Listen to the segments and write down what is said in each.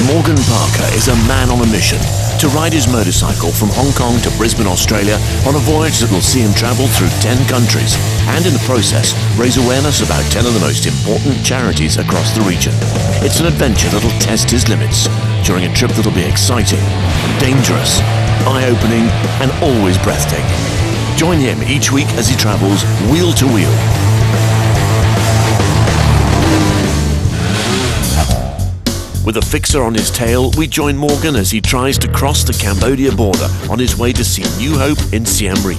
Morgan Parker is a man on a mission to ride his motorcycle from Hong Kong to Brisbane, Australia on a voyage that will see him travel through 10 countries and in the process raise awareness about 10 of the most important charities across the region. It's an adventure that'll test his limits during a trip that'll be exciting, dangerous, eye-opening and always breathtaking. Join him each week as he travels wheel to wheel. With a fixer on his tail, we join Morgan as he tries to cross the Cambodia border on his way to see New Hope in Siem Reap.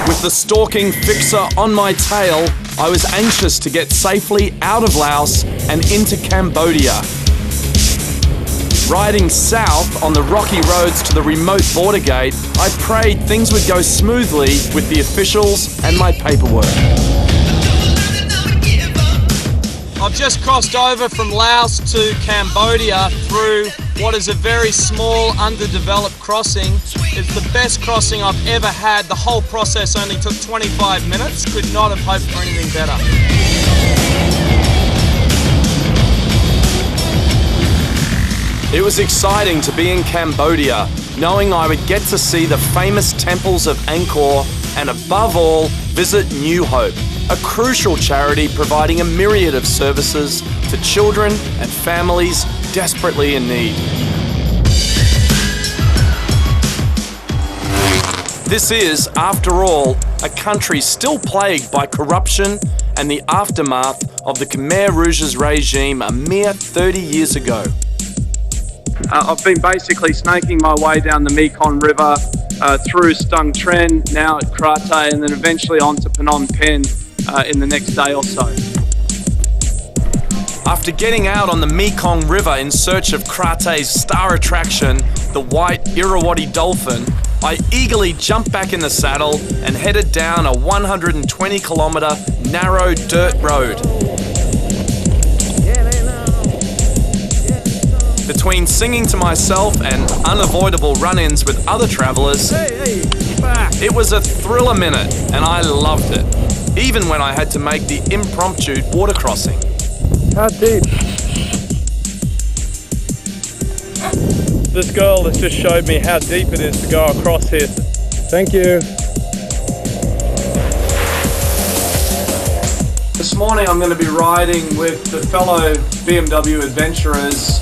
With the stalking fixer on my tail, I was anxious to get safely out of Laos and into Cambodia. Riding south on the rocky roads to the remote border gate, I prayed things would go smoothly with the officials and my paperwork. I've just crossed over from Laos to Cambodia through what is a very small, underdeveloped crossing. It's the best crossing I've ever had. The whole process only took 25 minutes. Could not have hoped for anything better. It was exciting to be in Cambodia, knowing I would get to see the famous temples of Angkor and above all, visit New Hope, a crucial charity providing a myriad of services to children and families desperately in need. This is, after all, a country still plagued by corruption and the aftermath of the Khmer Rouge's regime a mere 30 years ago. I've been basically snaking my way down the Mekong River through Stung Tren, now at Kratai, and then eventually on to Phnom Penh in the next day or so. After getting out on the Mekong River in search of Kratai's star attraction, the white Irrawaddy dolphin, I eagerly jumped back in the saddle and headed down a 120-kilometre narrow dirt road. Between singing to myself and unavoidable run-ins with other travellers, it was a thriller minute and I loved it, even when I had to make the impromptu border crossing. How deep? This girl has just showed me how deep it is to go across here. Thank you. This morning I'm going to be riding with the fellow BMW adventurers.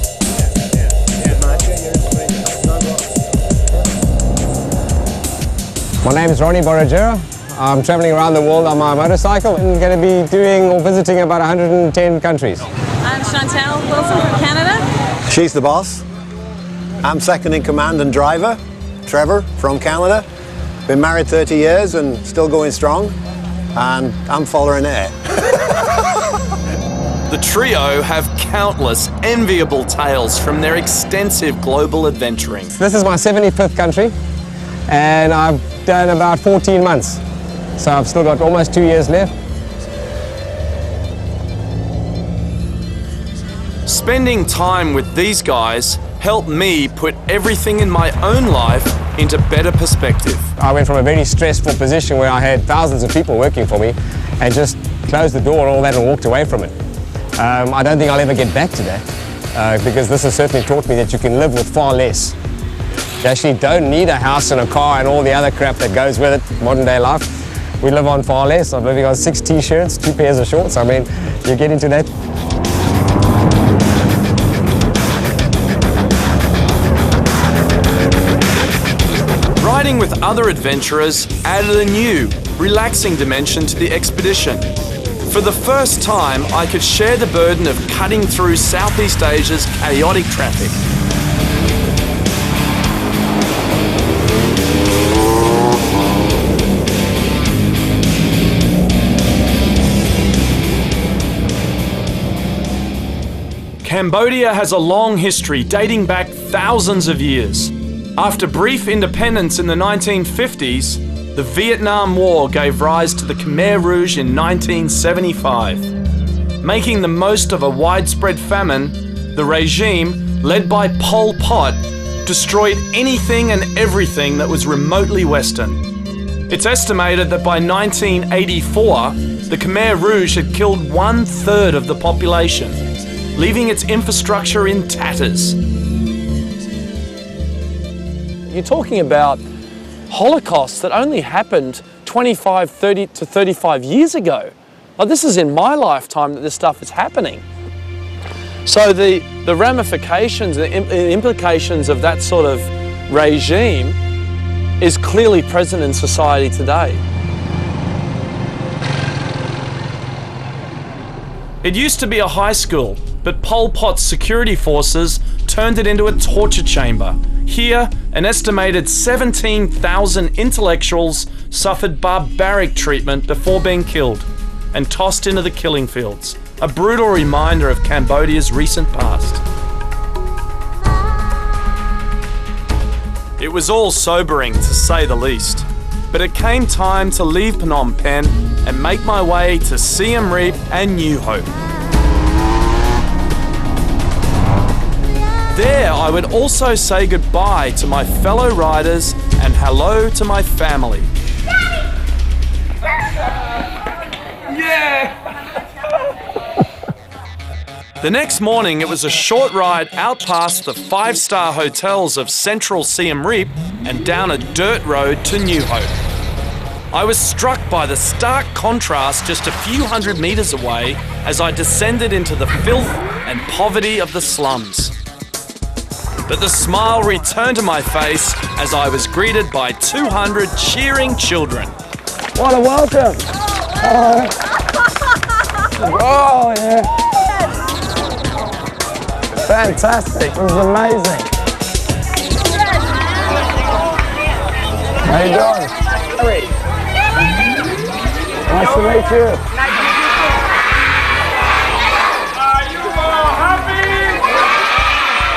My name is Ronnie Borragera. I'm traveling around the world on my motorcycle and going to be doing or visiting about 110 countries. I'm Chantal Wilson from Canada. She's the boss. I'm second in command and driver, Trevor from Canada. Been married 30 years and still going strong, and I'm following it. The trio have countless enviable tales from their extensive global adventuring. This is my 75th country and I've done about 14 months. So I've still got almost 2 years left. Spending time with these guys helped me put everything in my own life into better perspective. I went from a very stressful position where I had thousands of people working for me and just closed the door and all that and walked away from it. I don't think I'll ever get back to that because this has certainly taught me that you can live with far less. You actually don't need a house and a car and all the other crap that goes with it, modern day life. We live on far less. I'm living on 6 t-shirts, 2 pairs of shorts. I mean, you get into that. Riding with other adventurers added a new, relaxing dimension to the expedition. For the first time, I could share the burden of cutting through Southeast Asia's chaotic traffic. Cambodia has a long history dating back thousands of years. After brief independence in the 1950s, the Vietnam War gave rise to the Khmer Rouge in 1975. Making the most of a widespread famine, the regime, led by Pol Pot, destroyed anything and everything that was remotely Western. It's estimated that by 1984, the Khmer Rouge had killed 1/3 of the population, leaving its infrastructure in tatters. You're talking about holocausts that only happened 25, 30 to 35 years ago. Like, this is in my lifetime that this stuff is happening. So the ramifications, the implications of that sort of regime is clearly present in society today. It used to be a high school, but Pol Pot's security forces turned it into a torture chamber. Here, an estimated 17,000 intellectuals suffered barbaric treatment before being killed and tossed into the killing fields. A brutal reminder of Cambodia's recent past. It was all sobering, to say the least, but it came time to leave Phnom Penh and make my way to Siem Reap and New Hope. There, I would also say goodbye to my fellow riders and hello to my family. Yeah! The next morning, it was a short ride out past the 5-star hotels of central Siem Reap and down a dirt road to New Hope. I was struck by the stark contrast just a few hundred metres away as I descended into the filth and poverty of the slums. But the smile returned to my face as I was greeted by 200 cheering children. What a welcome! Oh yeah! Fantastic! It was amazing. How you doing? Harry. Nice to meet you.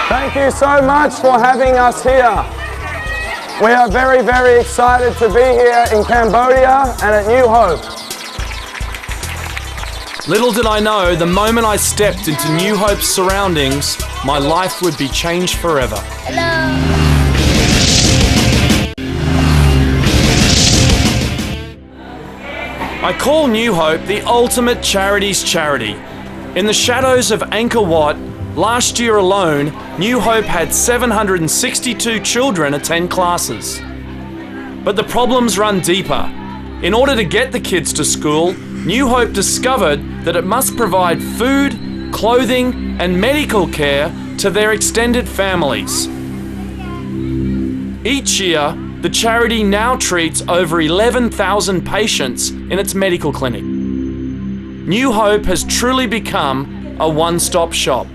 Thank you so much for having us here. We are very, very excited to be here in Cambodia and at New Hope. Little did I know, the moment I stepped into New Hope's surroundings, my life would be changed forever. Hello. I call New Hope the ultimate charity's charity. In the shadows of Angkor Wat, last year alone, New Hope had 762 children attend classes. But the problems run deeper. In order to get the kids to school, New Hope discovered that it must provide food, clothing, and medical care to their extended families. Each year, the charity now treats over 11,000 patients in its medical clinic. New Hope has truly become a one-stop shop.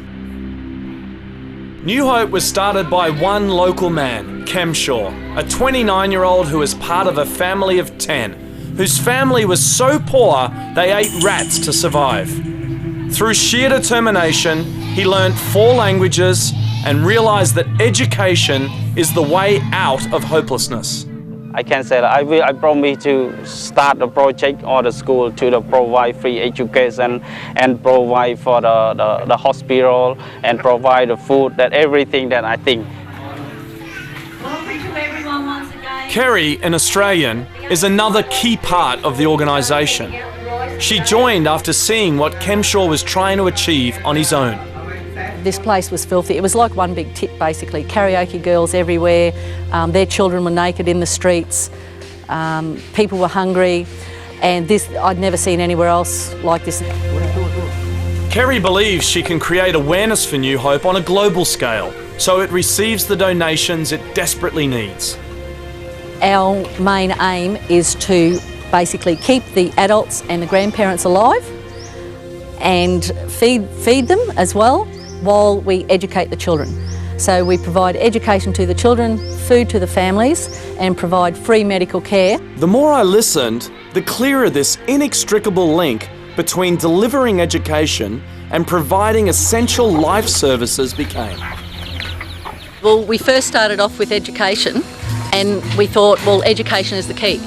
New Hope was started by one local man, Kemshaw, a 29-year-old who was part of a family of 10, whose family was so poor they ate rats to survive. Through sheer determination, he learnt 4 languages and realised that education is the way out of hopelessness. I can say that I promise to start a project or the school to provide free education and provide for the hospital and provide the food, that everything that I think. Welcome to everyone once again. Kerry, an Australian, is another key part of the organisation. She joined after seeing what Kemshaw was trying to achieve on his own. This place was filthy. It was like one big tit, basically. Karaoke girls everywhere. Their children were naked in the streets. People were hungry. And this, I'd never seen anywhere else like this. Kerry believes she can create awareness for New Hope on a global scale, so it receives the donations it desperately needs. Our main aim is to basically keep the adults and the grandparents alive and feed them as well, while we educate the children. So we provide education to the children, food to the families, and provide free medical care. The more I listened, the clearer this inextricable link between delivering education and providing essential life services became. Well, we first started off with education, and we thought, well, education is the key.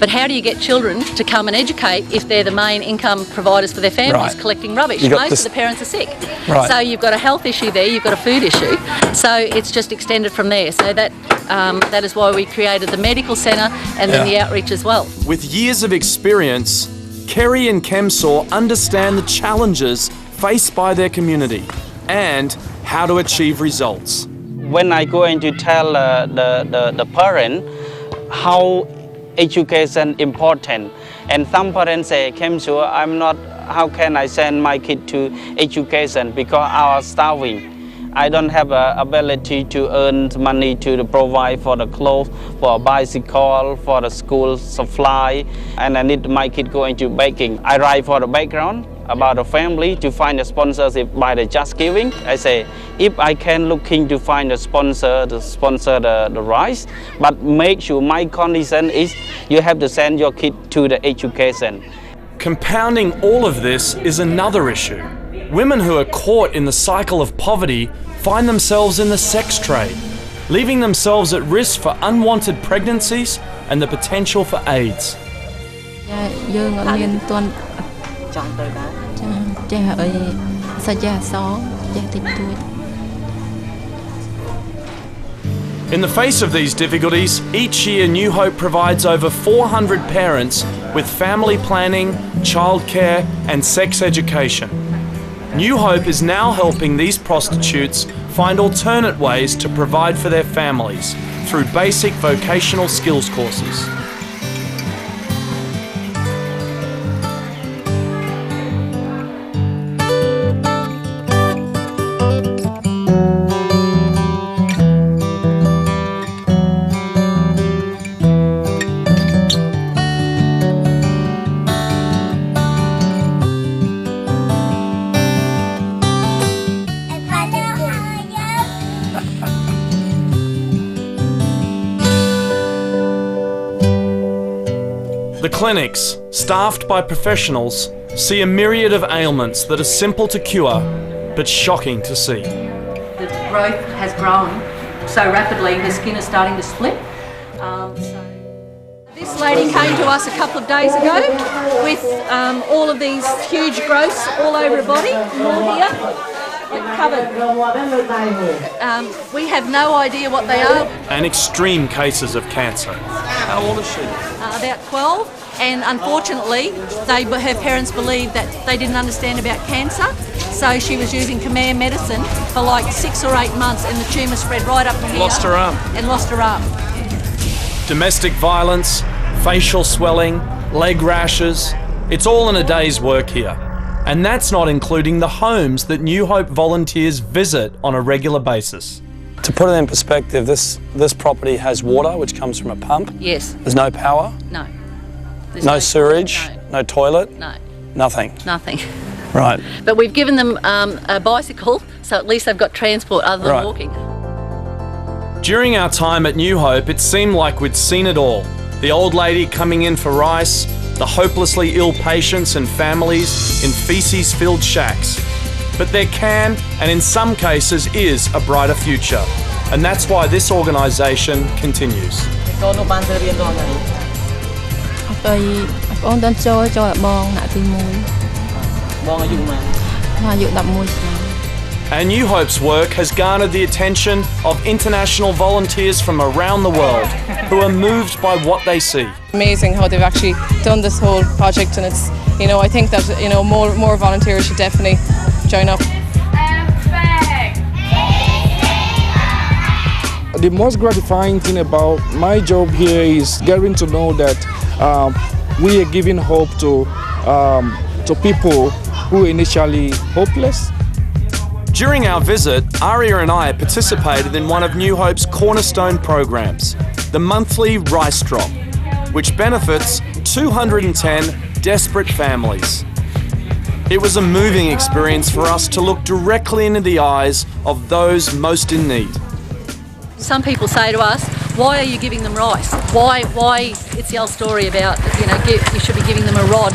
But how do you get children to come and educate if they're the main income providers for their families, Right. collecting rubbish? You got Most this- of the parents are sick. Right. So you've got a health issue there, you've got a food issue. So it's just extended from there. So that is why we created the medical centre and then the outreach as well. With years of experience, Kerry and Kemsaw understand the challenges faced by their community and how to achieve results. When I go in to tell the parent how education important, and some parents say, Kemsaw, I'm not, how can I send my kid to education because I was starving. I don't have a ability to earn money to provide for the clothes, for a bicycle, for the school supply, and I need my kid going to baking. I write for the background about the family to find a sponsorship by the Just Giving. I say, if I can looking to find a sponsor to sponsor the rice, but make sure my condition is you have to send your kid to the education. Compounding all of this is another issue. Women who are caught in the cycle of poverty find themselves in the sex trade, leaving themselves at risk for unwanted pregnancies and the potential for AIDS. In the face of these difficulties, each year New Hope provides over 400 parents with family planning, childcare and sex education. New Hope is now helping these prostitutes find alternate ways to provide for their families through basic vocational skills courses. The clinics, staffed by professionals, see a myriad of ailments that are simple to cure, but shocking to see. The growth has grown so rapidly, the skin is starting to split. This lady came to us a couple of days ago with all of these huge growths all over her body, more here, covered. We have no idea what they are. And extreme cases of cancer. How old is she? About 12, and unfortunately her parents believed that they didn't understand about cancer, so she was using Khmer medicine for like 6 or 8 months and the tumour spread right up to here. Lost her arm. And lost her arm. Domestic violence, facial swelling, leg rashes, it's all in a day's work here. And that's not including the homes that New Hope volunteers visit on a regular basis. To put it in perspective, this property has water which comes from a pump. Yes. There's no power. No. There's No sewage. No toilet. No. Nothing. Nothing. Right. But we've given them a bicycle, so at least they've got transport other than Right. walking. During our time at New Hope, it seemed like we'd seen it all. The old lady coming in for rice, the hopelessly ill patients and families in feces-filled shacks. But there can, and in some cases is, a brighter future. And that's why this organisation continues. And New Hope's work has garnered the attention of international volunteers from around the world who are moved by what they see. Amazing how they've actually done this whole project, and it's, I think that, more volunteers should definitely join up. The most gratifying thing about my job here is getting to know that we are giving hope to people who were initially hopeless. During our visit, Aria and I participated in one of New Hope's cornerstone programs, the monthly Rice Drop, which benefits 210 desperate families. It was a moving experience for us to look directly into the eyes of those most in need. Some people say to us, why are you giving them rice? Why? It's the old story about, you should be giving them a rod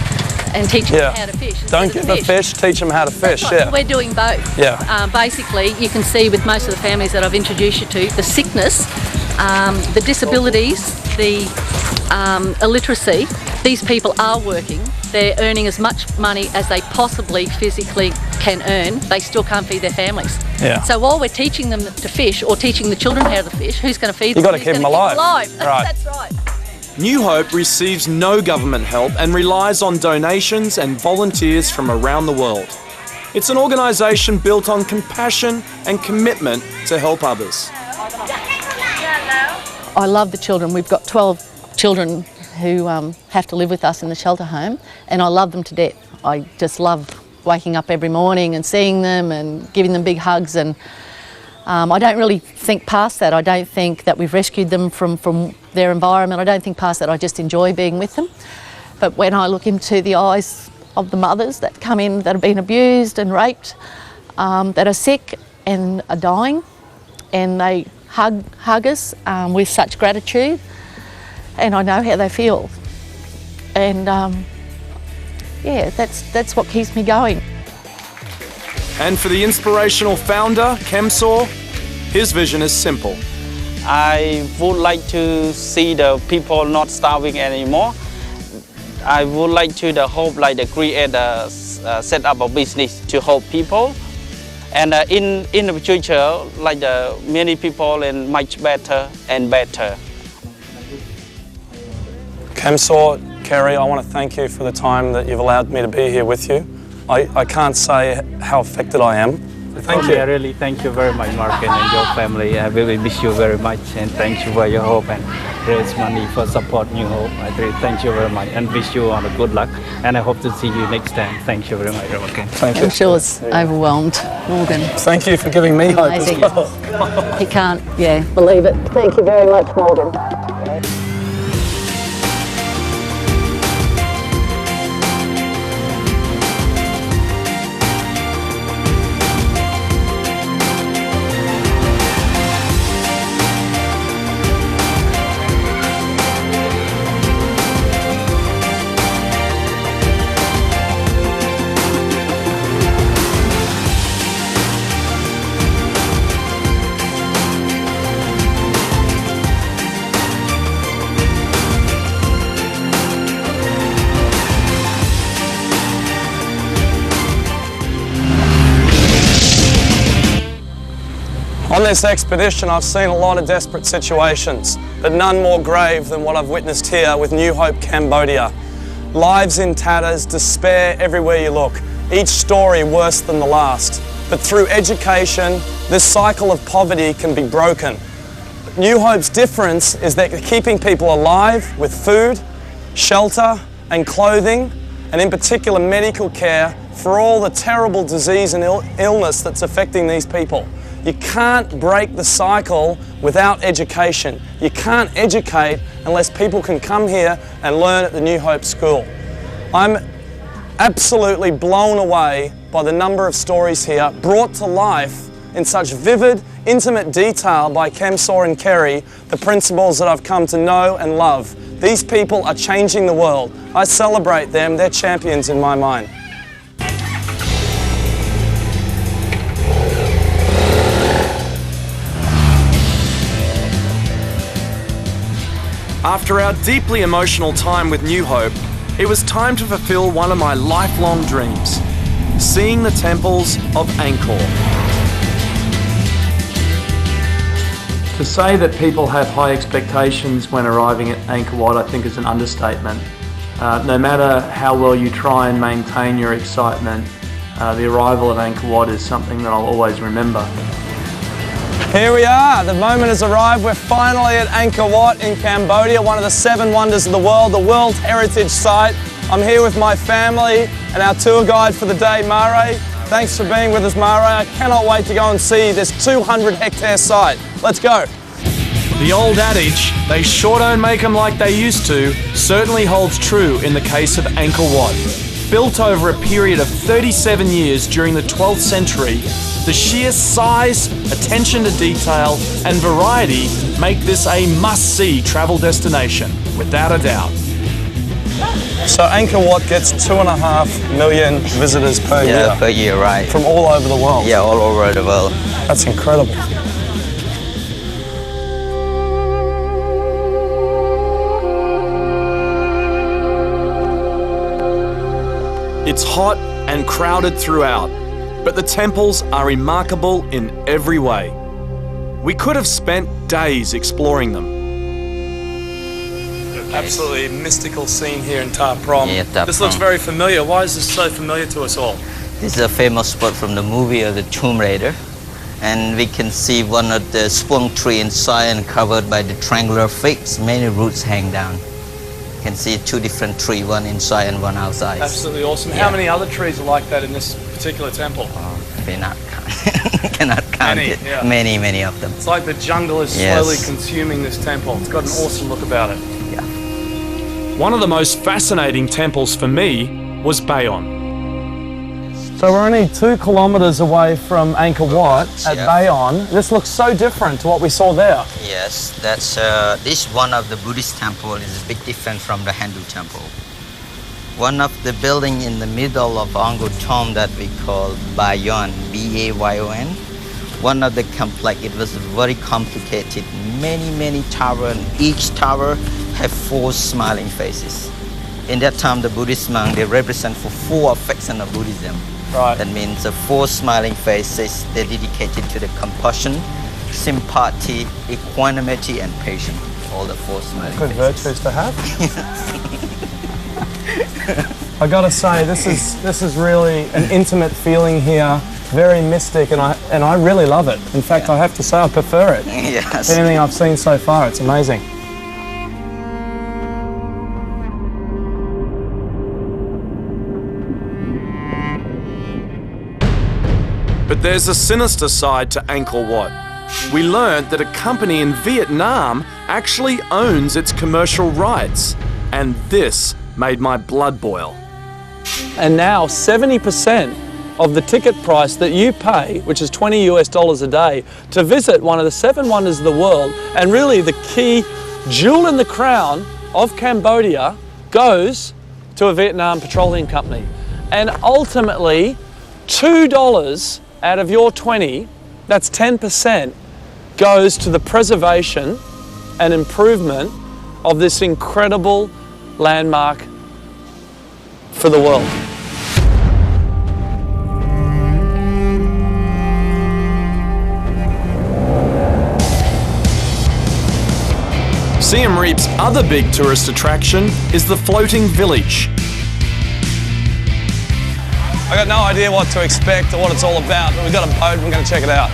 and teach them how to fish. Don't give them fish, teach them how to fish, That's right. We're doing both. Yeah. Basically, you can see with most of the families that I've introduced you to, the sickness, the disabilities, the illiteracy, these people are working. They're earning as much money as they possibly physically can earn. They still can't feed their families. Yeah. So while we're teaching them to fish or teaching the children how to fish, who's going to feed them? You've got to keep them alive. Right. That's right. New Hope receives no government help and relies on donations and volunteers from around the world. It's an organisation built on compassion and commitment to help others. I love the children. We've got 12 children who have to live with us in the shelter home, and I love them to death. I just love waking up every morning and seeing them and giving them big hugs, and I don't really think past that. I don't think that we've rescued them from their environment. I don't think past that. I just enjoy being with them. But when I look into the eyes of the mothers that come in that have been abused and raped, that are sick and are dying, and they hug us with such gratitude, and I know how they feel, and yeah, that's what keeps me going. And for the inspirational founder, Kemsor, his vision is simple. I would like to see the people not starving anymore. I would like to hope like create set up a business to help people. And in the future, like many people and much better and better. Kemsor, Kerry, I want to thank you for the time that you've allowed me to be here with you. I can't say how affected I am. Thank you. I really thank you very much, Mark, and your family. I really miss you very much, and thank you for your hope and raise money for support New Hope. I really thank you very much and wish you all the good luck. And I hope to see you next time. Thank you very much. Okay. Thank you. I'm sure it's overwhelmed, Morgan. Thank you for giving me hope as Amazing. well. He can't, believe it. Thank you very much, Morgan. On this expedition, I've seen a lot of desperate situations, but none more grave than what I've witnessed here with New Hope Cambodia. Lives in tatters, despair everywhere you look, each story worse than the last. But through education, this cycle of poverty can be broken. New Hope's difference is that they're keeping people alive with food, shelter and clothing, and in particular medical care for all the terrible disease and illness that's affecting these people. You can't break the cycle without education. You can't educate unless people can come here and learn at the New Hope School. I'm absolutely blown away by the number of stories here brought to life in such vivid, intimate detail by Kemsor and Kerry, the principals that I've come to know and love. These people are changing the world. I celebrate them. They're champions in my mind. After our deeply emotional time with New Hope, it was time to fulfill one of my lifelong dreams, seeing the temples of Angkor. To say that people have high expectations when arriving at Angkor Wat, I think is an understatement. No matter how well you try and maintain your excitement, the arrival at Angkor Wat is something that I'll always remember. Here we are, the moment has arrived. We're finally at Angkor Wat in Cambodia, one of the 7 wonders of the World Heritage Site. I'm here with my family and our tour guide for the day, Mare. Thanks for being with us, Mare. I cannot wait to go and see this 200-hectare site. Let's go. The old adage, they sure don't make them like they used to, certainly holds true in the case of Angkor Wat. Built over a period of 37 years during the 12th century, the sheer size, attention to detail and variety make this a must-see travel destination, without a doubt. So Angkor Wat gets 2.5 million visitors per year? Yeah, per year, right. From all over the world? Yeah, all over the world. That's incredible. It's hot and crowded throughout, but the temples are remarkable in every way. We could have spent days exploring them. Absolutely mystical scene here in Ta Prohm. Yeah, Ta This looks Prohm. very familiar. Why is this so familiar to us all? This is a famous spot from the movie of the Tomb Raider. And we can see one of the spunk tree inside and covered by the triangular figs. Many roots hang down. You can see two different trees, one inside and one outside. Absolutely awesome. Yeah. How many other trees are like that in this particular temple? Cannot count Many, it. yeah. Many of them. It's like the jungle is Yes. slowly consuming this temple. It's got an awesome look about it. Yeah. One of the most fascinating temples for me was Bayon. So we're only 2 kilometres away from Angkor Wat at Yeah. Bayon. This looks so different to what we saw there. Yes, that's this one of the Buddhist temple is a bit different from the Hindu temple. One of the building in the middle of Angkor Thom that we call Bayon, B-A-Y-O-N. One of the complex, it was very complicated. Many tower, and each tower have 4 smiling faces. In that time, the Buddhist monk, they represent for 4 affections of Buddhism. Right. That means the 4 smiling faces, they're dedicated to the compassion, sympathy, equanimity, and patience. All the 4 smiling Good faces. virtues to have. I gotta say, this is really an intimate feeling here, very mystic, and I really love it. In fact, I have to say I prefer it. Yes. Anything I've seen so far, it's amazing. But there's a sinister side to Angkor Wat. We learned that a company in Vietnam actually owns its commercial rights, and this made my blood boil. And now 70% of the ticket price that you pay, which is $20 a day, to visit one of the 7 wonders of the world, and really the key jewel in the crown of Cambodia, goes to a Vietnam petroleum company. And ultimately, $2 out of your 20, that's 10%, goes to the preservation and improvement of this incredible landmark for the world. Siem Reap's other big tourist attraction is the floating village. I got no idea what to expect or what it's all about, but we've got a boat and we're going to check it out.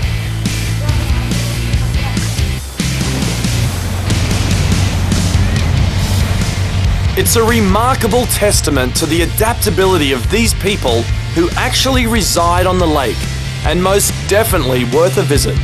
It's a remarkable testament to the adaptability of these people who actually reside on the lake, and most definitely worth a visit.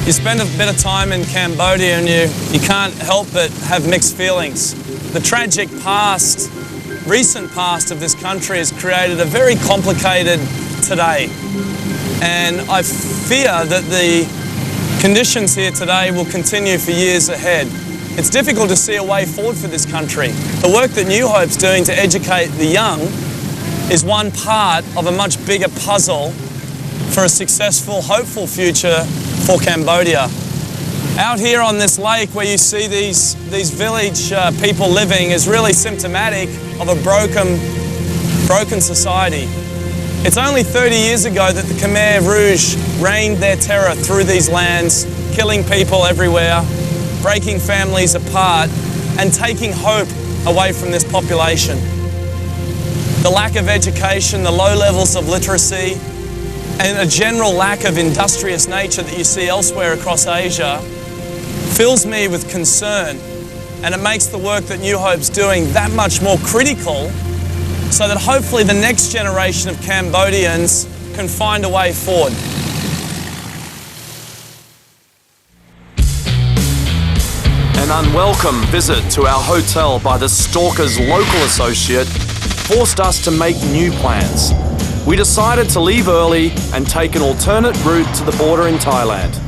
You spend a bit of time in Cambodia and you can't help but have mixed feelings. The tragic past, recent past of this country has created a very complicated today. And I fear that the conditions here today will continue for years ahead. It's difficult to see a way forward for this country. The work that New Hope's doing to educate the young is one part of a much bigger puzzle for a successful, hopeful future for Cambodia. Out here on this lake where you see these village people living is really symptomatic of a broken society. It's only 30 years ago that the Khmer Rouge reigned their terror through these lands, killing people everywhere, breaking families apart, and taking hope away from this population. The lack of education, the low levels of literacy, and a general lack of industrious nature that you see elsewhere across Asia fills me with concern, and it makes the work that New Hope's doing that much more critical so that hopefully the next generation of Cambodians can find a way forward. An unwelcome visit to our hotel by the stalker's local associate forced us to make new plans. We decided to leave early and take an alternate route to the border in Thailand.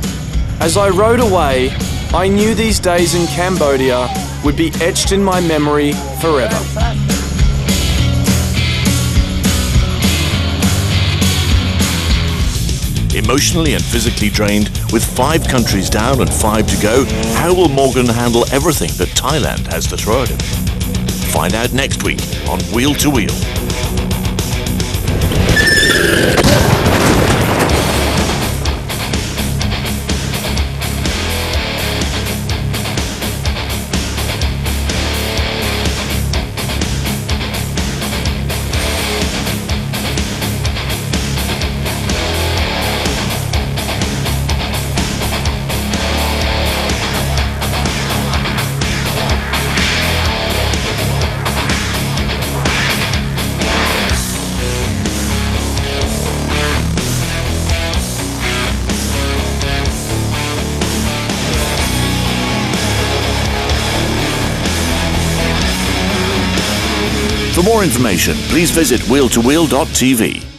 As I rode away, I knew these days in Cambodia would be etched in my memory forever. Emotionally and physically drained, with 5 countries down and 5 to go, how will Morgan handle everything that Thailand has to throw at him? Find out next week on Wheel to Wheel. For more information, please visit wheel2wheel.tv.